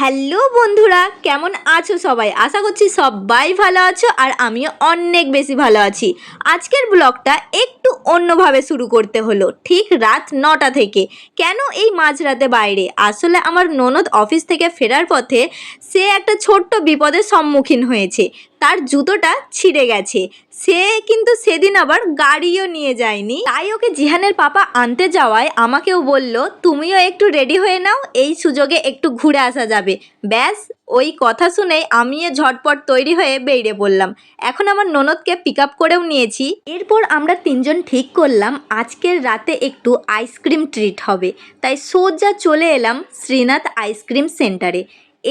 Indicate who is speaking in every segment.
Speaker 1: Hello বন্ধুরা, কেমন আছো সবাই? আশা করছি সবাই ভালো আছো আর আমিও অনেক বেশি ভালো আছি। আজকের ব্লগটা একটু অন্যভাবে শুরু করতে হলো, ঠিক রাত 9টা থেকে। কেন এই মাঝরাতে বাইরে? আসলে আমার ননদ অফিস থেকে ফেরার পথে সে একটা ছোট্ট বিপদের সম্মুখীন হয়েছে। তার জুতোটা ছিঁড়ে গেছে। সে কিন্তু সেদিন আবার গাড়িও নিয়ে যায়নি, তাই ওকে জিহানের পাপা আনতে যাওয়ায় আমাকেও বলল তুমিও একটু রেডি হয়ে নাও, এই সুযোগে একটু ঘুরে আসা যাবে। ব্যাস, ওই কথা শুনেই আমিও ঝটপট তৈরি হয়ে বেরিয়ে পড়লাম। এখন আমার ননদকে পিক আপ করেও নিয়েছি। এরপর আমরা তিনজন ঠিক করলাম আজকের রাতে একটু আইসক্রিম ট্রিট হবে, তাই সোজা চলে এলাম শ্রীনাথ আইসক্রিম সেন্টারে।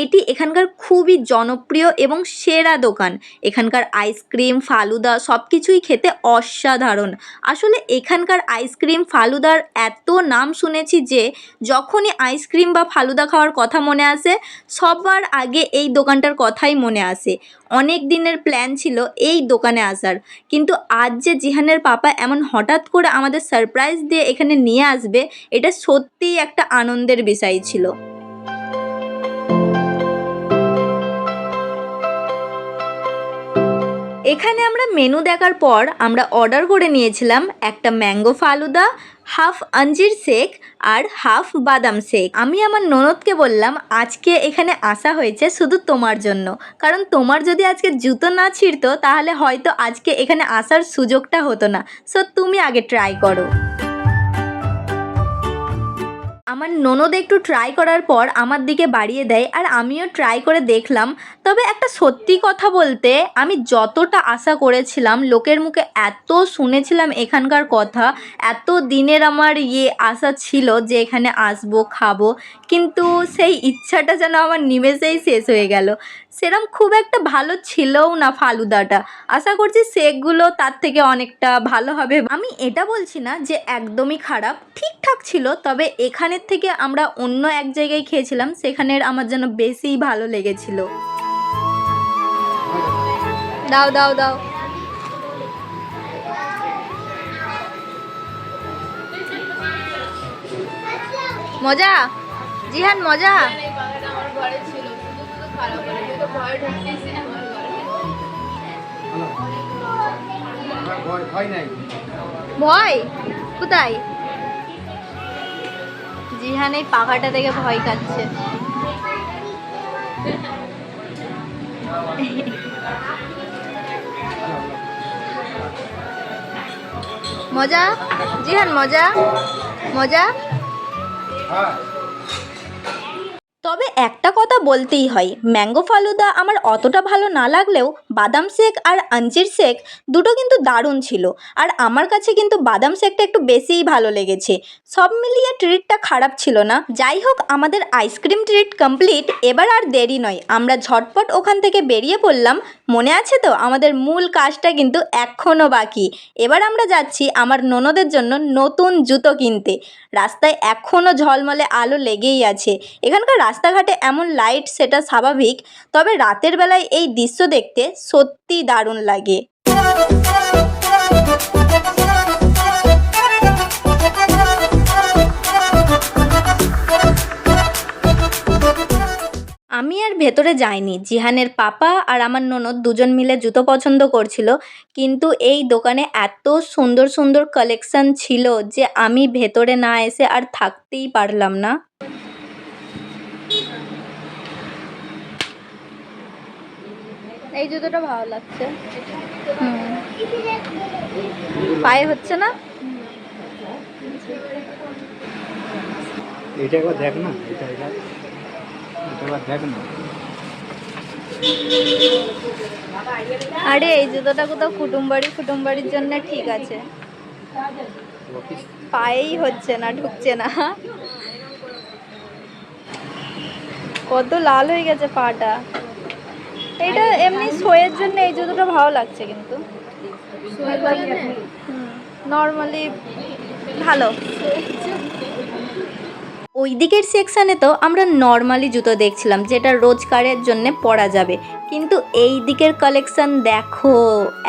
Speaker 1: এটি এখানকার খুবই জনপ্রিয় এবং সেরা দোকান। এখানকার আইসক্রিম, ফালুদা সব কিছুই খেতে অসাধারণ। আসলে এখানকার আইসক্রিম ফালুদার এত নাম শুনেছি যে যখনই আইসক্রিম বা ফালুদা খাওয়ার কথা মনে আসে সবার আগে এই দোকানটার কথাই মনে আসে। অনেক দিনের প্ল্যান ছিল এই দোকানে আসার, কিন্তু আজ যে জিহানের পাপা এমন হঠাৎ করে আমাদের সারপ্রাইজ দিয়ে এখানে নিয়ে আসবে, এটা সত্যিই একটা আনন্দের বিষয় ছিল। এখানে আমরা মেনু দেখার পর আমরা অর্ডার করে নিয়েছিলাম একটা ম্যাঙ্গো ফালুদা, হাফ আঞ্জির শেক আর হাফ বাদাম শেক। আমি আমার ননদকে বললাম আজকে এখানে আসা হয়েছে শুধু তোমার জন্য, কারণ তোমার যদি আজকে জুতো না ছিঁড়তো তাহলে হয়তো আজকে এখানে আসার সুযোগটা হতো না। সো তুমি আগে ট্রাই করো। আমার ননদ একটু ট্রাই করার পর আমার দিকে বাড়িয়ে দেয় আর আমিও ট্রাই করে দেখলাম। তবে একটা সত্যি কথা বলতে, আমি যতটা আশা করেছিলাম, লোকের মুখে এত শুনেছিলাম এখানকার কথা, এত দিনের আমার আশা ছিল যে এখানে আসবো খাবো, কিন্তু সেই ইচ্ছাটা যেন আমার নিমেষেই শেষ হয়ে গেল। সেরম খুব একটা ভালো ছিলও না ফালুদাটা। আশা করছি শেকগুলো তার থেকে অনেকটা ভালো হবে। আমি এটা বলছি না যে একদমই খারাপ, ঠিকঠাক ছিল। তবে এখানের থেকে আমরা অন্য এক জায়গায় খেয়েছিলাম, সেখানের আমার যেন বেশিই ভালো লেগেছিল। দাও দাও দাও। মজা জিহান, মজা। ভয় কোথায়? জিহান এই পাখাটা থেকে ভয় খাচ্ছে। মজা জিহান, মজা মজা। তবে একটা কথা বলতেই হয়, ম্যাঙ্গো ফালুদা আমার অতটা ভালো না লাগলেও বাদাম শেক আর আঞ্জির শেক দুটো কিন্তু দারুণ ছিল। আর আমার কাছে কিন্তু বাদাম শেকটা একটু বেশিই ভালো লেগেছে। সব মিলিয়ে ট্রিটটা খারাপ ছিল না। যাই হোক, আমাদের আইসক্রিম ট্রিট কমপ্লিট। এবার আর দেরি নয়, আমরা ঝটপট ওখান থেকে বেরিয়ে পড়লাম। মনে আছে তো, আমাদের মূল কাজটা কিন্তু এখনও বাকি। এবার আমরা যাচ্ছি আমার ননদের জন্য নতুন জুতো কিনতে। রাস্তায় এখনও ঝলমলে আলো লেগেই আছে। এখানকার রাস্তাঘাটে এমন লাইট, সেটা স্বাভাবিক, তবে রাতের বেলায় এই দৃশ্য দেখতে সত্যি দারুণ লাগে। আমি আর ভেতরে যাইনি। জিহানের পাপা আর আমার ননদ দুজন মিলে জুতো পছন্দ করছিল, কিন্তু এই দোকানে এত সুন্দর সুন্দর কালেকশন ছিল যে আমি ভেতরে না এসে আর থাকতেই পারলাম না। এই জুতোটা ভালো লাগছে। পায়ে হচ্ছে না।
Speaker 2: এটা একবার দেখ না, এটা এটা একবার দেখ না।
Speaker 1: আরে এই জুতোটা কোথাও কুটুমবাড়ির জন্য ঠিক আছে, পায়েই হচ্ছে না, ঢুকছে না। কত লাল হয়ে গেছে পাটা। এটা এমনি শোয়ের জন্য এই জুতোটা ভালো লাগছে, কিন্তু নর্মালি ভালো। ওই দিকের সেকশানে তো আমরা নর্মালি জুতো দেখছিলাম যেটা রোজকারের জন্য পরা যাবে, কিন্তু এই দিকের কালেকশন দেখো,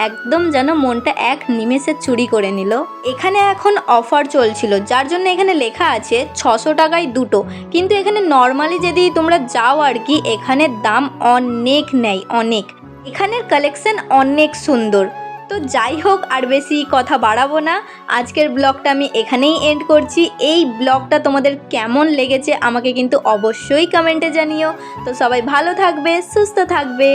Speaker 1: একদম যেন মনটা এক নিমেষে চুরি করে নিল। এখানে এখন অফার চলছিল, যার জন্য এখানে লেখা আছে 600 টাকায় দুটো, কিন্তু এখানে নর্মালি যদি তোমরা যাও আর কি, এখানে দাম অনেক নেয়, অনেক। এখানের কালেকশন অনেক সুন্দর। তো যাই হোক, আর বেশি কথা বাড়াবো না, আজকের ব্লগটা আমি এখানেই এন্ড করছি। এই ব্লগটা তোমাদের কেমন লেগেছে আমাকে কিন্তু অবশ্যই কমেন্টে জানিও। তো সবাই ভালো থাকবে, সুস্থ থাকবে।